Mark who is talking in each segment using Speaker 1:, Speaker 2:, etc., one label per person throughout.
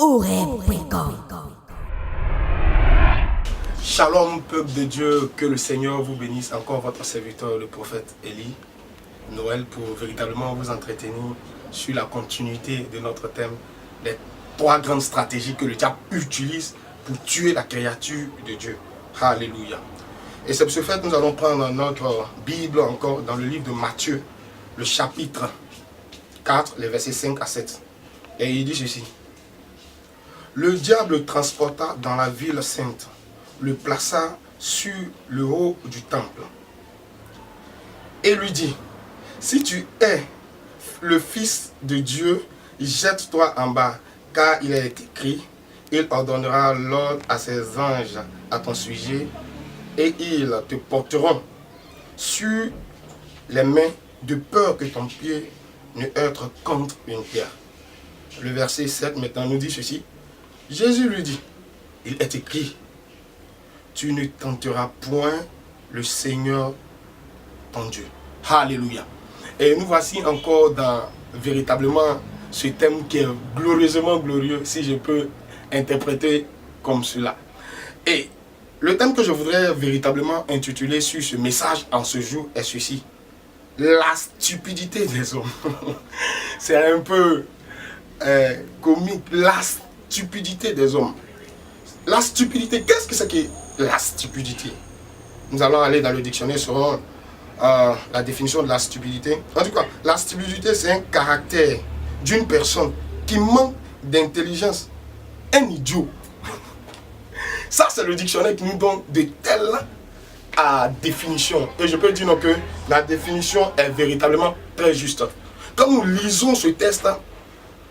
Speaker 1: Oreb.com.
Speaker 2: Shalom, peuple de Dieu, que le Seigneur vous bénisse. Encore votre serviteur, le prophète Élie Noël, pour véritablement vous entretenir sur la continuité de notre thème, les 3 grandes stratégies que le diable utilise pour tuer la créature de Dieu. Alléluia. Et c'est pour ce fait que nous allons prendre notre Bible encore dans le livre de Matthieu, le chapitre 4, les versets 5 à 7. Et il dit ceci. Le diable le transporta dans la ville sainte, le plaça sur le haut du temple et lui dit, si tu es le Fils de Dieu, jette-toi en bas, car il est écrit, il ordonnera l'ordre à ses anges à ton sujet, et ils te porteront sur les mains, de peur que ton pied ne heurte contre une pierre. Le verset 7 maintenant nous dit ceci. Jésus lui dit, il est écrit, tu ne tenteras point le Seigneur ton Dieu. Alléluia. Et nous voici encore dans véritablement ce thème qui est glorieusement glorieux, si je peux interpréter comme cela. Et le thème que je voudrais véritablement intituler sur ce message en ce jour est ceci. La stupidité des hommes. C'est un peu comique. La stupidité des hommes. La stupidité, qu'est-ce que c'est que la stupidité? Nous allons aller dans le dictionnaire selon la définition de la stupidité. En tout cas, la stupidité, c'est un caractère d'une personne qui manque d'intelligence. Un idiot. Ça, c'est le dictionnaire qui nous donne de telles définitions. Et je peux dire donc que la définition est véritablement très juste. Quand nous lisons ce texte,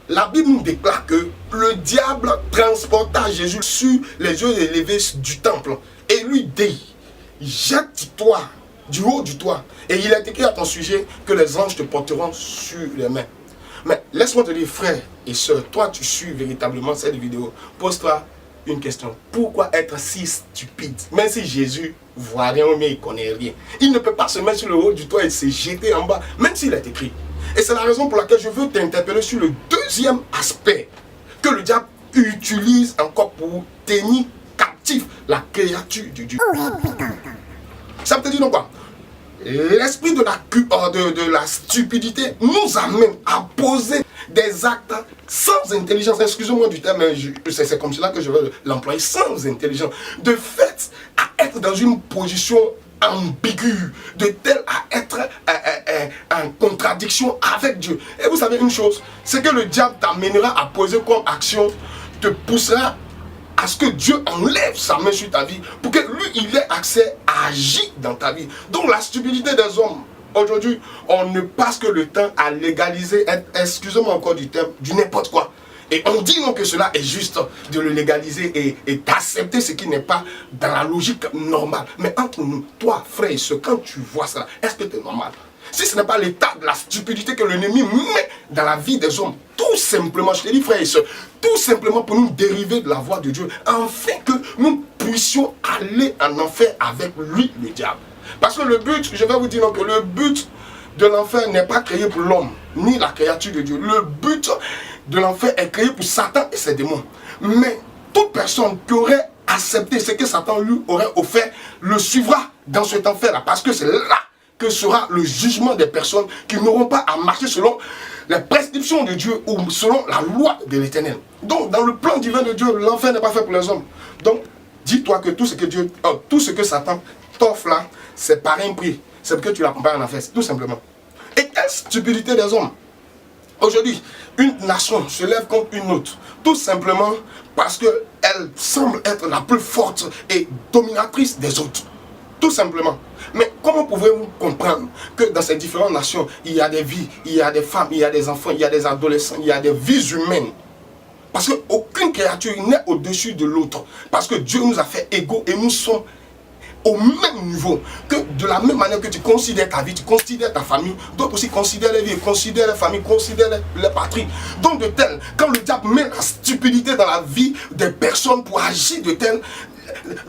Speaker 2: la Bible nous déclare que le diable transporta Jésus sur les yeux élevés du temple et lui dit, jette-toi du haut du toit. Et il est écrit à ton sujet que les anges te porteront sur les mains. Mais laisse-moi te dire, frère et soeur, toi tu suis véritablement cette vidéo. Pose-toi une question. Pourquoi être si stupide? Même si Jésus voit rien, mais il ne connaît rien. Il ne peut pas se mettre sur le haut du toit et se jeter en bas, même s'il est écrit. Et c'est la raison pour laquelle je veux t'interpeller sur le deuxième aspect que le diable utilise encore pour tenir captif la créature de Dieu. Ça veut dire donc quoi? L'esprit de la stupidité nous amène à poser des actes sans intelligence. Excusez-moi du terme, mais c'est comme cela que je veux l'employer, sans intelligence. De fait, à être dans une position ambiguë, de tel à être en contradiction avec Dieu. Et vous savez une chose, c'est que le diable t'amènera à poser comme action, te poussera à ce que Dieu enlève sa main sur ta vie pour que lui, il ait accès à agir dans ta vie. Donc la stupidité des hommes, aujourd'hui, on ne passe que le temps à légaliser, excusez-moi encore du terme, du n'importe quoi. Et on dit non que cela est juste de le légaliser et d'accepter ce qui n'est pas dans la logique normale. Mais entre nous, toi, frère et soeur, quand tu vois ça, est-ce que c'est normal? Si ce n'est pas l'état de la stupidité que l'ennemi met dans la vie des hommes, tout simplement, je te dis frère et soeur, tout simplement pour nous dériver de la voie de Dieu, afin que nous puissions aller en enfer avec lui, le diable. Parce que le but, je vais vous dire que le but de l'enfer n'est pas créé pour l'homme, ni la créature de Dieu. Le but de l'enfer est créé pour Satan et ses démons. Mais toute personne qui aurait accepté ce que Satan lui aurait offert, le suivra dans cet enfer-là. Parce que c'est là que sera le jugement des personnes qui n'auront pas à marcher selon les prescriptions de Dieu ou selon la loi de l'Éternel. Donc, dans le plan divin de Dieu, l'enfer n'est pas fait pour les hommes. Donc, dis-toi que tout ce que Satan t'offre là, c'est par un prix. C'est que tu l'accompagnes en enfer, tout simplement. Et quelle stupidité des hommes! Aujourd'hui, une nation se lève contre une autre, tout simplement parce qu'elle semble être la plus forte et dominatrice des autres. Tout simplement. Mais comment pouvez-vous comprendre que dans ces différentes nations, il y a des vies, il y a des femmes, il y a des enfants, il y a des adolescents, il y a des vies humaines? Parce qu'aucune créature n'est au-dessus de l'autre. Parce que Dieu nous a fait égaux et nous sommes au même niveau. Que de la même manière que tu considères ta vie, tu considères ta famille, d'autres aussi considèrent les vies, considèrent les familles, considèrent les patries. Donc de tel, quand le diable met la stupidité dans la vie des personnes pour agir de tel,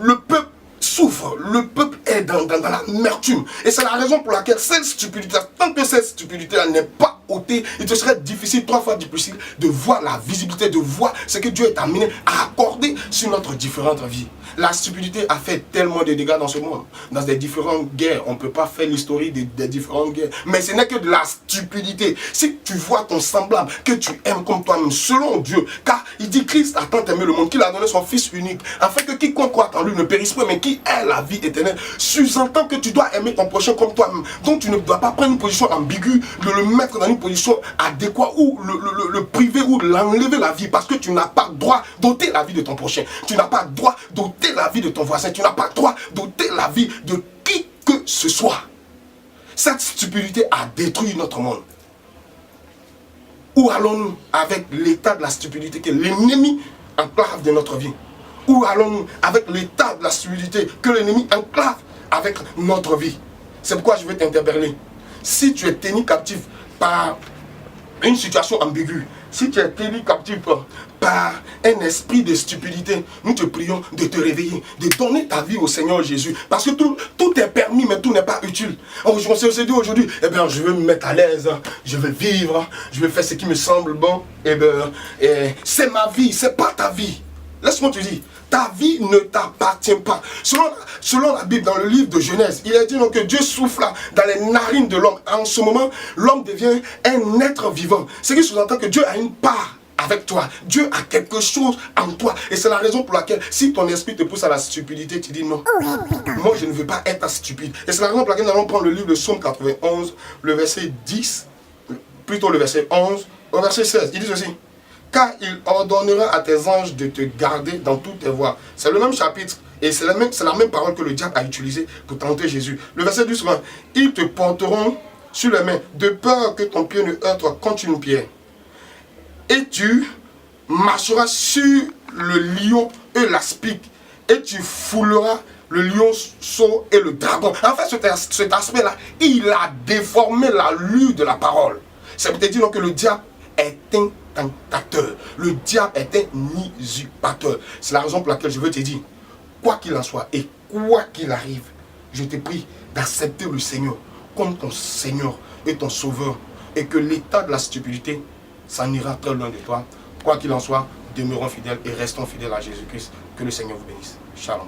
Speaker 2: le peuple souffre, le peuple est dans l'amertume. Et c'est la raison pour laquelle cette stupidité, tant que cette stupidité n'est pas ôtée, il te serait difficile, 3 fois difficile, de voir la visibilité, de voir ce que Dieu est amené à accorder sur notre différente vie. La stupidité a fait tellement de dégâts dans ce monde, dans des différentes guerres. On ne peut pas faire l'historique des différentes guerres. Mais ce n'est que de la stupidité. Si tu vois ton semblable, que tu aimes comme toi-même, selon Dieu, car il dit Christ a tant aimé le monde qu'il a donné son Fils unique, afin que quiconque croit en lui ne périsse pas, mais qui ait la vie éternelle. Sous-entend que tu dois aimer ton prochain comme toi-même. Donc tu ne dois pas prendre une position ambiguë, de le mettre dans une position adéquate, ou le priver, ou l'enlever la vie, parce que tu n'as pas droit d'ôter la vie de ton prochain. Tu n'as pas droit d'ôter la vie de ton voisin. Tu n'as pas droit d'ôter la vie de qui que ce soit. Cette stupidité a détruit notre monde. Où allons-nous avec l'état de la stupidité que l'ennemi enclave de notre vie? Où allons-nous avec l'état de la stupidité que l'ennemi enclave avec notre vie? C'est pourquoi je veux t'interpeller. Si tu es tenu captif par une situation ambiguë, si tu es tenu captif par un esprit de stupidité, nous te prions de te réveiller, de donner ta vie au Seigneur Jésus. Parce que tout est permis, mais tout n'est pas utile. On se dit aujourd'hui, eh bien, je veux me mettre à l'aise, je veux vivre, je veux faire ce qui me semble bon. Eh bien, c'est ma vie, c'est pas ta vie. Laisse-moi te dire, ta vie ne t'appartient pas. Selon la Bible, dans le livre de Genèse, il est dit donc que Dieu souffle dans les narines de l'homme. En ce moment, l'homme devient un être vivant. Ce qui sous-entend que Dieu a une part avec toi. Dieu a quelque chose en toi. Et c'est la raison pour laquelle, si ton esprit te pousse à la stupidité, tu dis non. Moi, je ne veux pas être stupide. Et c'est la raison pour laquelle nous allons prendre le livre de Psaume 91, le verset 10, plutôt le verset 11, au verset 16. Il dit ceci. Car il ordonnera à tes anges de te garder dans toutes tes voies. C'est le même chapitre. Et c'est la même parole que le diable a utilisée pour tenter Jésus. Le verset 12, ils te porteront sur les mains, de peur que ton pied ne heurte contre une pierre. Et tu marcheras sur le lion et l'aspic. Et tu fouleras le lionceau et le dragon. En fait, cet aspect-là, il a déformé la lue de la parole. Ça veut dire que le diable est un tentateur. Le diable est un usurpateur. C'est la raison pour laquelle je veux te dire, quoi qu'il en soit et quoi qu'il arrive, je te prie d'accepter le Seigneur comme ton Seigneur et ton Sauveur. Et que l'état de la stupidité s'en ira très loin de toi. Quoi qu'il en soit, demeurons fidèles et restons fidèles à Jésus-Christ. Que le Seigneur vous bénisse. Shalom.